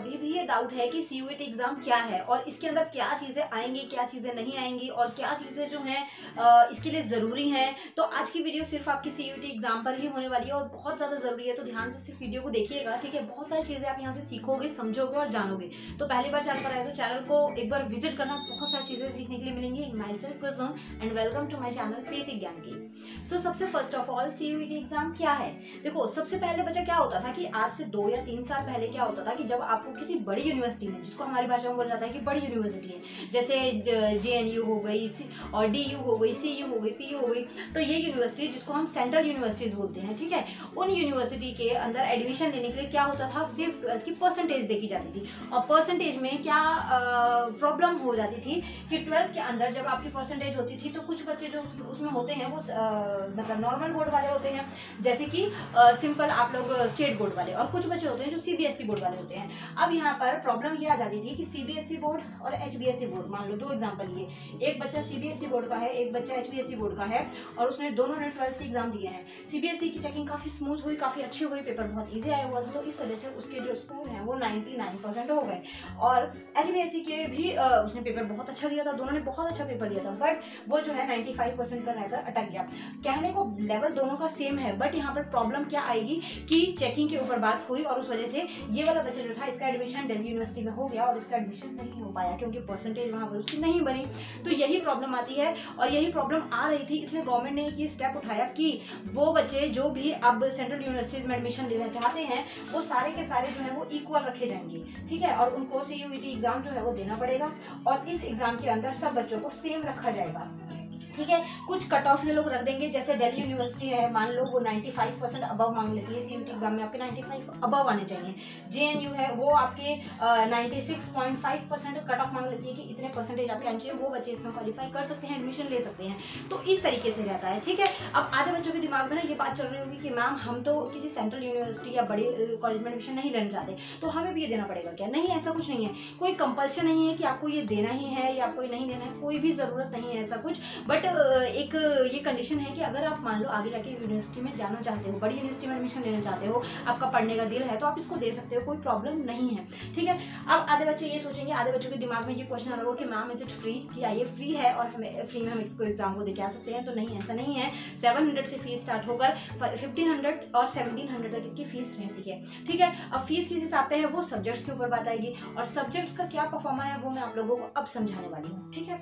अभी भी ये डाउट है कि सीयूईटी एग्जाम क्या है और इसके अंदर क्या चीज़ें आएंगी, क्या चीज़ें नहीं आएंगी और क्या चीज़ें जो हैं इसके लिए ज़रूरी हैं, तो आज की वीडियो सिर्फ आपकी सीयूईटी एग्जाम पर ही होने वाली है और बहुत ज़्यादा ज़रूरी है। तो ध्यान से सिर्फ वीडियो को देखिएगा, ठीक है। बहुत सारी चीज़ें आप यहाँ से सीखोगे, समझोगे और जानोगे। तो पहली बार चैनल पर आए तो चैनल को एक बार विजिट करना, बहुत सारी चीज़ें सीखने के लिए मिलेंगी। Myself Kusum and welcome to my channel basic ज्ञान की। तो सबसे first of all CUET exam क्या है। देखो, सबसे पहले बच्चा क्या होता था कि आज से 2 या 3 साल पहले क्या होता था कि जब आपको किसी बड़ी यूनिवर्सिटी में, जिसको हमारी भाषा में बोला जाता है कि बड़ी यूनिवर्सिटी है, जैसे JNU हो गई और DU हो गई, CU हो गई, PU हो गई, तो ये यूनिवर्सिटी जिसको हम सेंट्रल यूनिवर्सिटीज बोलते हैं, ठीक है। उन यूनिवर्सिटी के अंदर एडमिशन लेने के लिए क्या होता था, सिर्फ 12th की परसेंटेज देखी जाती थी। और परसेंटेज में क्या प्रॉब्लम हो जाती थी कि 12th के अंदर जब आपकी परसेंटेज होती थी तो कुछ बच्चे जो उसमें होते हैं वो मतलब नॉर्मल बोर्ड वाले होते हैं, जैसे कि सिंपल आप लोग स्टेट बोर्ड वाले, और कुछ बच्चे होते हैं जो CBSE बोर्ड वाले होते हैं। अब यहाँ पर प्रॉब्लम ये आ जाती थी कि CBSE बोर्ड और HBSE बोर्ड, मान लो 2 एग्जाम्पल लिए, एक बच्चा CBSE बोर्ड का है, एक बच्चा HBSE बोर्ड का है, और उसने दोनों ने 12th की एग्जाम दिए हैं। CBSE की चेकिंग काफ़ी स्मूथ हुई, काफ़ी अच्छी हुई, पेपर बहुत ईजी आया हुआ था, तो इस वजह से उसके जो स्कोर हैं वो 99% हो गए। और HBSE के भी उसने पेपर बहुत अच्छा दिया था, दोनों ने बहुत अच्छा पेपर दिया था, बट वो जो है 95% पर रहकर अटक गया। कहने को लेवल दोनों का सेम है, बट यहाँ पर प्रॉब्लम क्या आएगी कि चेकिंग के ऊपर बात हुई और उस वजह से ये वाला बच्चा जो था इसका एडमिशन दिल्ली यूनिवर्सिटी में हो गया और इसका एडमिशन नहीं हो पाया क्योंकि परसेंटेज वहाँ पर उसकी नहीं बनी। तो यही प्रॉब्लम आती है और यही प्रॉब्लम आ रही थी, इसलिए गवर्नमेंट ने एक ये स्टेप उठाया कि वो बच्चे जो भी अब सेंट्रल यूनिवर्सिटीज में एडमिशन लेना चाहते हैं वो सारे के सारे जो है वो इक्वल रखे जाएंगे, ठीक है। और उनको सीयूईटी एग्जाम जो है वो देना पड़ेगा और इस एग्जाम के अंदर सब बच्चों को सेम रखा जाएगा, ठीक है। कुछ कट ऑफ ये लोग रख देंगे, जैसे दिल्ली यूनिवर्सिटी है, मान लो वो 95% अबव मांग लेती है, सीयूईटी एग्जाम में आपके 95 अबव आने चाहिए। JNU है वो आपके 96.5% कट ऑफ मांग लेती है कि इतने परसेंटेज आपके आने चाहिए, वो बच्चे इसमें क्वालिफाई कर सकते हैं, एडमिशन ले सकते हैं। तो इस तरीके से रहता है, ठीक है। अब आधे बच्चों के दिमाग में ना ये बात चल रही होगी कि मैम हम तो किसी सेंट्रल यूनिवर्सिटी या बड़े कॉलेज में एडमिशन नहीं लेना चाहते, तो हमें भी ये देना पड़ेगा क्या। नहीं, ऐसा कुछ नहीं है, कोई कंपल्शन नहीं है कि आपको ये देना ही है या आपको ये नहीं देना है, कोई भी ज़रूरत नहीं है ऐसा कुछ। बट एक ये कंडीशन है कि अगर आप मान लो आगे जाके यूनिवर्सिटी में जाना चाहते हो, बड़ी यूनिवर्सिटी में एडमिशन लेना चाहते हो, आपका पढ़ने का दिल है, तो आप इसको दे सकते हो, कोई प्रॉब्लम नहीं है, ठीक है। अब आधे बच्चे ये सोचेंगे, आधे बच्चों के दिमाग में ये क्वेश्चन आ रहा होगा कि मैम इज इट फ्री, कि ये फ्री है और हमें फ्री में हम इसको एग्जाम को दे के आ सकते हैं। तो नहीं, ऐसा नहीं है। 700 से फीस स्टार्ट होकर 1500 और 1700 तक इसकी फीस रहती है, ठीक है। अब फीस किस हिसाब पे है वो सब्जेक्ट्स के ऊपर बात आएगी और सब्जेक्ट्स का क्या परफॉर्मा है वो मैं आप लोगों को अब समझाने वाली हूँ, ठीक है।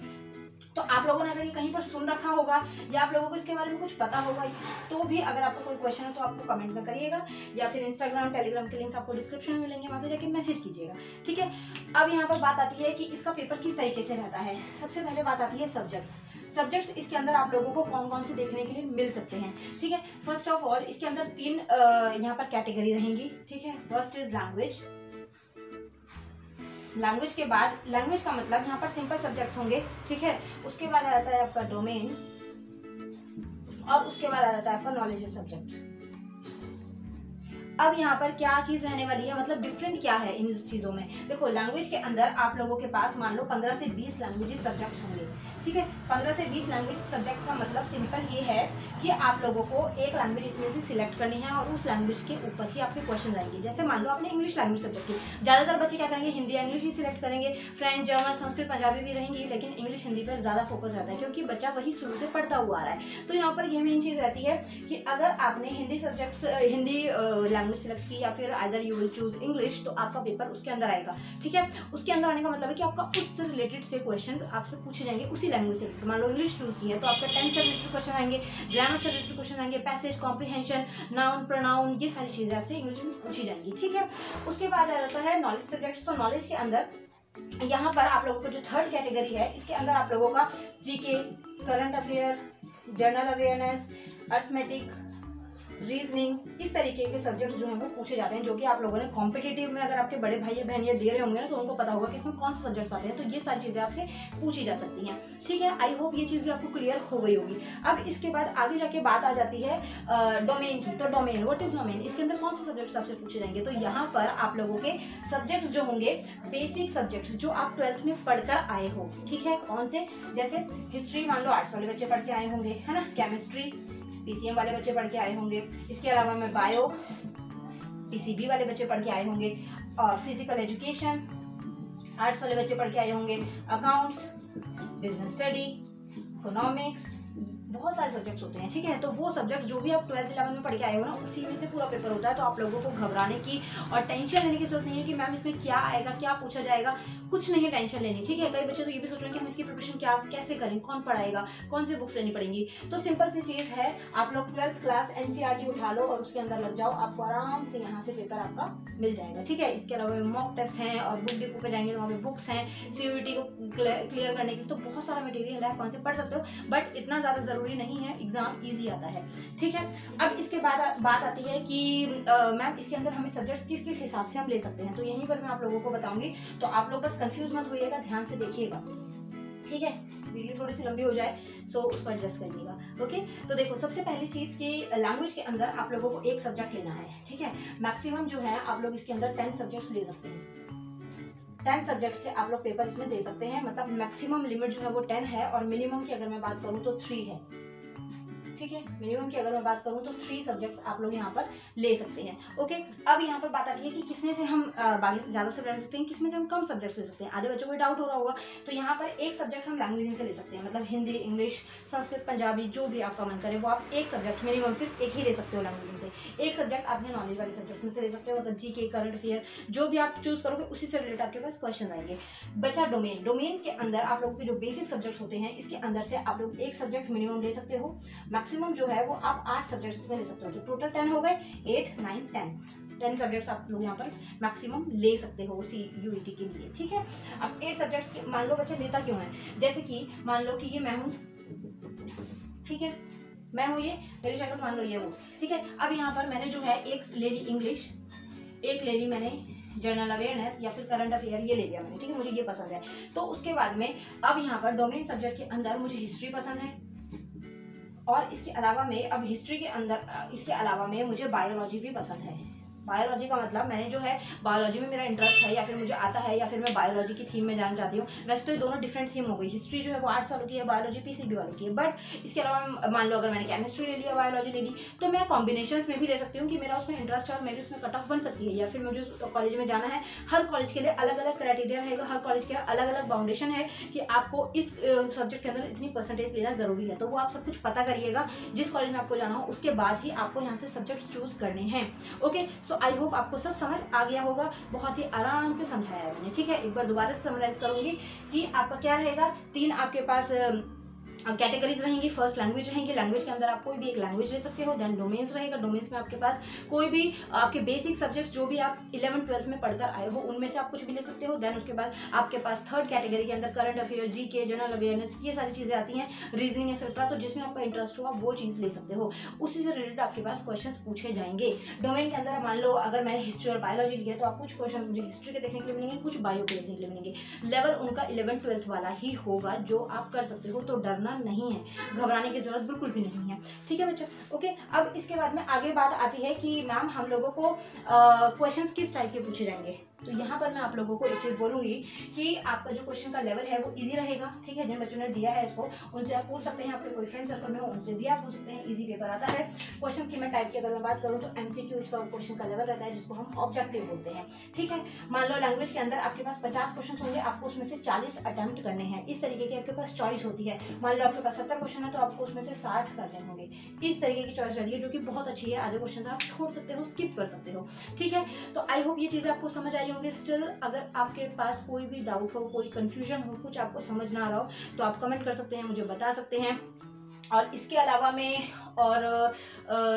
तो आप लोगों ने अगर ये कहीं पर सुन रखा होगा या आप लोगों को इसके बारे में कुछ पता होगा, तो भी अगर आपको कोई क्वेश्चन है तो आपको कमेंट में करिएगा या फिर इंस्टाग्राम टेलीग्राम के लिंक्स आपको डिस्क्रिप्शन में मिलेंगे, वहाँ से जाके मैसेज कीजिएगा, ठीक है। अब यहाँ पर बात आती है कि इसका पेपर किस तरीके से रहता है। सबसे पहले बात आती है सब्जेक्ट्स इसके अंदर आप लोगों को कौन कौन से देखने के लिए मिल सकते हैं, ठीक है। फर्स्ट ऑफ ऑल इसके अंदर 3 यहाँ पर कैटेगरी रहेंगी, ठीक है। फर्स्ट इज लैंग्वेज के बाद, लैंग्वेज का मतलब यहाँ पर सिंपल सब्जेक्ट्स होंगे, ठीक है। उसके बाद आ जाता है आपका डोमेन और उसके बाद आ जाता है आपका नॉलेज सब्जेक्ट। अब यहाँ पर क्या चीज़ रहने वाली है, मतलब डिफरेंट क्या है इन चीज़ों में। देखो, लैंग्वेज के अंदर आप लोगों के पास मान लो 15 से 20 लैंग्वेजेस सब्जेक्ट्स होंगे, ठीक है। 15 से 20 लैंग्वेज सब्जेक्ट का मतलब सिंपल ये है कि आप लोगों को एक लैंग्वेज इसमें से सिलेक्ट करनी है और उस लैंग्वेज के ऊपर ही आपके क्वेश्चन आएंगे। जैसे मान लो आपने इंग्लिश लैंग्वेज सब्जेक्ट की, ज़्यादातर बच्चे क्या करेंगे, हिंदी या इंग्लिश ही सिलेक्ट करेंगे। फ्रेंच, जर्मन, संस्कृत, पंजाबी भी रहेंगी, लेकिन इंग्लिश हिंदी पर ज़्यादा फोकस रहता है क्योंकि बच्चा वही शुरू से पढ़ता हुआ आ रहा है। तो यहाँ पर यह मेन चीज़ रहती है कि अगर आपने हिंदी लैंग्वेज सिलेक्ट की या फिर either you will choose English, तो आपका पेपर उसके अंदर आएगा, ठीक है। उसके अंदर आने का मतलब है कि आपका उससे रिलेटेड से क्वेश्चन आपसे पूछे जाएंगे उसी लैंग्वेज से। मान लो इंग्लिश चूज की है तो आपका 10 से रिलेटेड क्वेश्चन आएंगे, ग्रामर से रिलेटेड क्वेश्चन आएंगे, पैसेज, कॉम्प्रिहेंशन, नाउन, प्रोनाउन, ये सारी चीज़ें आपसे इंग्लिश में पूछी जाएंगी, ठीक है। उसके बाद आ जाता है नॉलेज सब्जेक्ट्स। तो नॉलेज के अंदर यहाँ पर आप लोगों को जो थर्ड कैटेगरी है, इसके अंदर आप लोगों का GK, current affair, general awareness, arithmetic, reasoning, इस तरीके के सब्जेक्ट जो हैं वो पूछे जाते हैं, जो कि आप लोगों ने कॉम्पिटिटिव में अगर आपके बड़े भाई या बहन ये दे रहे होंगे ना तो उनको पता होगा कि इसमें कौन से सब्जेक्ट्स आते हैं। तो ये सारी चीज़ें आपसे पूछी जा सकती हैं, ठीक है। आई होप ये चीज़ भी आपको क्लियर हो गई होगी। अब इसके बाद आगे जाके बात आ जाती है डोमेन की। तो डोमेन, व्हाट इज डोमेन, इसके अंदर कौन से सब्जेक्ट्स आपसे पूछे जाएंगे। तो यहाँ पर आप लोगों के सब्जेक्ट्स जो होंगे, बेसिक सब्जेक्ट्स जो आप 12th में पढ़कर आए हो, ठीक है। कौन से, जैसे हिस्ट्री मान लो आर्ट्स वाले बच्चे पढ़ के आए होंगे, है ना। केमिस्ट्री PCM वाले बच्चे पढ़ के आए होंगे। इसके अलावा मैं बायो, पीसीबी वाले बच्चे पढ़ के आए होंगे, और फिजिकल एजुकेशन, आर्ट्स वाले बच्चे पढ़ के आए होंगे, अकाउंट्स, बिजनेस स्टडी, इकोनॉमिक्स, बहुत सारे सब्जेक्ट्स होते हैं, ठीक है। तो वो सब्जेक्ट जो भी आप 12th 11th में पढ़ के आए हो ना, उसी में से पूरा पेपर होता है। तो आप लोगों को घबराने की और टेंशन लेने की जरूरत नहीं है कि मैम इसमें क्या आएगा, क्या पूछा जाएगा, कुछ नहीं है टेंशन लेनी, ठीक है। कई बच्चे तो ये भी सोच रहे हैं कि हम इसकी प्रिपरेशन क्या कैसे करें, कौन पढ़ाएगा, कौन सी बुक्स लेनी पड़ेंगी। तो सिंपल सी चीज़ है, आप लोग 12th क्लास NCERT उठा लो और उसके अंदर लग जाओ, आपको आराम से यहाँ से पेपर आपका मिल जाएगा, ठीक है। इसके अलावा मॉक टेस्ट हैं और बुक डिपो पे जाएंगे तो वहाँ पे बुक्स हैं CUET को क्लियर करने के लिए। तो बहुत सारा मटेरियल है, आप वहाँ से पढ़ सकते हो, बट इतना ज़्यादा ज़रूरी नहीं है, एग्जाम ईजी आता है, ठीक है। अब इसके बाद बात आती है कि मैम इसके अंदर हमें सब्जेक्ट्स किस किस हिसाब से हम ले सकते हैं। तो यहीं पर मैं आप लोगों को बताऊंगी, तो आप लोग बस कंफ्यूज मत होइएगा, ध्यान से देखिएगा, ठीक है। वीडियो थोड़ी सी लंबी हो जाए सो उसको एडजस्ट करिएगा, ओके। तो देखो, सबसे पहली चीज़ कि लैंग्वेज के अंदर आप लोगों को एक सब्जेक्ट लेना है, ठीक है। मैक्सिमम जो है आप लोग इसके अंदर 10 सब्जेक्ट्स ले सकते हैं। 10 सब्जेक्ट से आप लोग पेपर इसमें दे सकते हैं, मतलब मैक्सिमम लिमिट जो है वो 10 है, और मिनिमम की अगर मैं बात करूँ तो 3 है, ठीक है। मिनिमम की अगर मैं बात करूं तो 3 सब्जेक्ट्स आप लोग यहाँ पर ले सकते हैं, ओके। अब यहाँ पर बात आती है कि किसमें से हम बाकी ज़्यादा सब्जेक्ट ले सकते हैं, किसमें से हम कम सब्जेक्ट्स ले सकते हैं। आधे बच्चों को डाउट हो रहा होगा, तो यहाँ पर एक सब्जेक्ट हम लैंग्वेज में से ले सकते हैं, मतलब हिंदी, इंग्लिश, संस्कृत, पंजाबी, जो भी आपका मन करे वो आप एक सब्जेक्ट मिनिमम सिर्फ एक ही ले सकते हो लैंग्वेज में से। एक सब्जेक्ट आपने नॉलेज वाले सब्जेक्ट्स में से ले सकते हो, मतलब GK, करंट अफेयर, जो भी आप चूज करोगे उसी से रिलेटेड आपके पास क्वेश्चन आएंगे। बचा डोमेन। डोमेन के अंदर आप लोगों के जो बेसिक सब्जेक्ट्स होते हैं, इसके अंदर से आप लोग एक सब्जेक्ट मिनिमम ले सकते हो, मैक्सिमम जो है वो आप 8 सब्जेक्ट्स में ले सकते हो। तो टोटल 10 हो गए, 8, 9, 10 सब्जेक्ट्स आप लोग यहाँ पर मैक्सिमम ले सकते हो CUET के लिए, ठीक है। अब 8 सब्जेक्ट्स मान लो बच्चे लेता क्यों है, जैसे कि मान लो कि ये मैं हूँ, ठीक है, मैं हूँ ये, मेरी शक्ल मान लो ये वो, ठीक है। अब यहाँ पर मैंने जो है एक ले ली इंग्लिश, एक ले ली मैंने जनरल अवेयरनेस या फिर करंट अफेयर, ये ले लिया मैंने, ठीक है, मुझे ये पसंद है। तो उसके बाद में अब यहाँ पर डोमेन सब्जेक्ट के अंदर मुझे हिस्ट्री पसंद है, और इसके अलावा में अब हिस्ट्री के अंदर इसके अलावा में मुझे बायोलॉजी भी पसंद है। बायोलॉजी का मतलब मैंने जो है बायोलॉजी में मेरा इंटरेस्ट है, या फिर मुझे आता है, या फिर मैं बायोलॉजी की थीम में जाना चाहती हूँ। वैसे तो ये दोनों डिफरेंट थीम हो गई, हिस्ट्री जो है वो आर्ट्स वालों की है, बायोलॉजी PCB वालों की है। बट इसके अलावा मान लो अगर मैंने केमिस्ट्री ले लिया, बायोलॉजी ले ली, तो मैं कॉम्बिनेशन में भी ले सकती हूँ कि मेरा उसमें इंटरेस्ट है और मेरी उसमें कट ऑफ बन सकती है, या फिर मुझे कॉलेज में जाना है। हर कॉलेज के लिए अलग अलग क्राइटेरिया रहेगा, हर कॉलेज के अलग अलग बाउंडेशन है कि आपको इस सब्जेक्ट के अंदर इतनी परसेंटेज लेना जरूरी है। तो वो आप सब कुछ पता करिएगा, जिस कॉलेज में आपको जाना हो उसके बाद ही आपको यहाँ से सब्जेक्ट चूज करने हैं, ओके। सो आई होप आपको सब समझ आ गया होगा, बहुत ही आराम से समझाया है मैंने, ठीक है। एक बार दोबारा से समराइज करूंगी कि आपका क्या रहेगा, 3 आपके पास कैटेगरीज रहेंगी। फर्स्ट लैंग्वेज रहेंगी, लैंग्वेज के अंदर आप कोई भी एक लैंग्वेज ले सकते हो। देन डोमेन्स रहेगा, डोमेन्स में आपके पास कोई भी आपके बेसिक सब्जेक्ट्स जो भी आप 11th 12th में पढ़कर आए हो उनमें से आप कुछ भी ले सकते हो। देन उसके बाद आपके पास थर्ड कैटेगरी के अंदर current affair, GK, general awareness, ये सारी चीज़ें आती हैं, रीजनिंग एक्सेट्रा। तो जिसमें आपका इंटरेस्ट हो आप वो चीज़ ले सकते हो, उसी से रिलेटेड आपके पास क्वेश्चन पूछे जाएंगे। डोमेन के अंदर मान लो अगर मैंने हिस्ट्री और बायोलॉजी लिया तो आप कुछ क्वेश्चन मुझे हिस्ट्री के देखने के लिए मिलेंगे, कुछ बायो के देखने के लिए मिलेंगे। लेवल उनका 11th 12th वाला ही होगा जो आप कर सकते हो, तो डरना नहीं है, घबराने की जरूरत बिल्कुल भी नहीं है, ठीक है बच्चा, ओके। अब इसके बाद में आगे बात आती है कि मैम हम लोगों को क्वेश्चंस किस टाइप के पूछे जाएंगे। तो यहाँ पर मैं आप लोगों को एक चीज़ बोलूँगी कि आपका जो क्वेश्चन का लेवल है वो इजी रहेगा, ठीक है। जिन बच्चों ने दिया है इसको उनसे आप पूछ सकते हैं, आपके कोई फ्रेंड सर्कल में हो उनसे भी आप पूछ सकते हैं, इजी पेपर आता है। क्वेश्चन की मैं टाइप की अगर मैं बात करूँ तो MCQ का क्वेश्चन का लेवल रहता है, जिसको हम ऑब्जेक्टिव बोलते हैं, ठीक है। मान लो लैंग्वेज के अंदर आपके पास 50 क्वेश्चन होंगे, आपको उसमें से 40 अटेम्प्ट करने हैं, इस तरीके की आपके पास चॉइस होती है। मान लो आपके पास 70 क्वेश्चन है तो आपको उसमें से 60 करने होंगे, इस तरीके की चॉइस रहती है, जो कि बहुत अच्छी है। आधे क्वेश्चन आप छोड़ सकते हो, स्किप कर सकते हो, ठीक है। तो आई होप ये चीज़ें आपको समझ आई होंगी। स्टिल अगर आपके पास कोई भी डाउट हो, कोई कंफ्यूजन हो, कुछ आपको समझ ना आ रहा हो तो आप कमेंट कर सकते हैं, मुझे बता सकते हैं। और इसके अलावा में और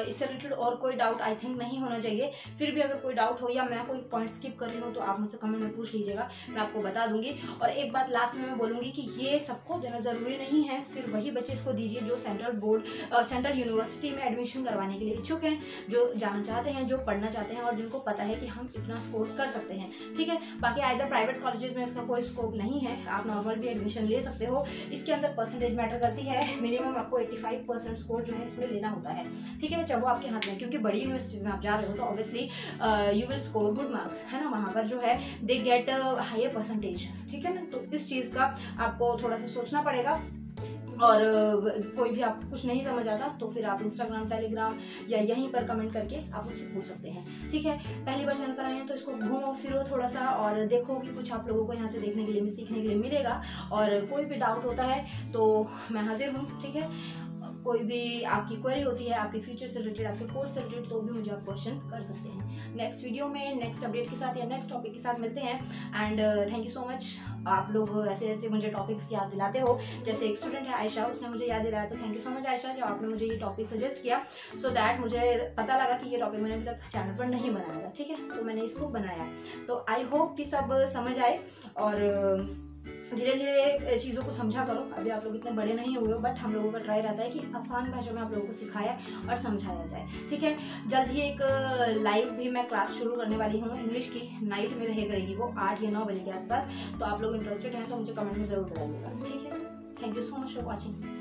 इससे रिलेटेड और कोई डाउट आई थिंक नहीं होना चाहिए। फिर भी अगर कोई डाउट हो या मैं कोई पॉइंट स्किप कर रही हूँ तो आप मुझसे कमेंट में पूछ लीजिएगा, मैं आपको बता दूंगी। और एक बात लास्ट में मैं बोलूँगी कि ये सबको देना ज़रूरी नहीं है, सिर्फ वही बच्चे इसको दीजिए जो सेंट्रल यूनिवर्सिटी में एडमिशन करवाने के लिए इच्छुक हैं, जो जाना चाहते हैं, जो पढ़ना चाहते हैं और जिनको पता है कि हम इतना स्कोर कर सकते हैं, ठीक है। बाकी आइदर प्राइवेट कॉलेजेस में इसका कोई स्कोप नहीं है, आप नॉर्मल भी एडमिशन ले सकते हो। इसके अंदर परसेंटेज मैटर करती है, मिनिमम आपको 85% स्कोर जो है इसमें लेना होता है, ठीक है बच्चा। वो आपके हाथ में, क्योंकि बड़ी यूनिवर्सिटीज में आप जा रहे हो तो obviously you will score good marks, है ना। वहाँ पर जो है दे गेट हायर परसेंटेज, ठीक है ना। तो इस चीज़ का आपको थोड़ा सा सोचना पड़ेगा। और कोई भी आपको कुछ नहीं समझ आता तो फिर आप इंस्टाग्राम, टेलीग्राम या यहीं पर कमेंट करके आप मुझसे पूछ सकते हैं, ठीक है। पहली बार चैनल पर आए हैं तो इसको घूमो फिरो थोड़ा सा और देखो कि कुछ आप लोगों को यहाँ से देखने के लिए, सीखने के लिए मिलेगा। और कोई भी डाउट होता है तो मैं हाजिर हूँ, ठीक है। कोई भी आपकी क्वेरी होती है आपके फ्यूचर से रिलेटेड, आपके कोर्स से रिलेटेड, तो भी मुझे आप क्वेश्चन कर सकते हैं। नेक्स्ट वीडियो में नेक्स्ट अपडेट के साथ या नेक्स्ट टॉपिक के साथ मिलते हैं। And thank you so much, आप लोग ऐसे ऐसे मुझे टॉपिक्स याद दिलाते हो। जैसे एक स्टूडेंट है आयशा, उसने मुझे याद दिलाया, तो thank you so much Ayesha, जो आपने मुझे ये टॉपिक सजेस्ट किया, सो दैट मुझे पता लगा कि ये टॉपिक मैंने अभी तक चैनल पर नहीं बनाया था, ठीक है। तो मैंने इसको बनाया, तो आई होप कि सब समझ आए और धीरे धीरे चीज़ों को समझा करो। अभी आप लोग इतने बड़े नहीं हुए हो, बट हम लोगों का ट्राई रहता है कि आसान भाषा में आप लोगों को सिखाया और समझाया जाए, ठीक है। जल्द ही एक लाइव भी मैं क्लास शुरू करने वाली हूँ इंग्लिश की, नाइट में रह करेगी वो 8 या 9 बजे के आसपास। तो आप लोग इंटरेस्टेड हैं तो मुझे कमेंट में ज़रूर बताइएगा, ठीक है। Thank you so much for watching.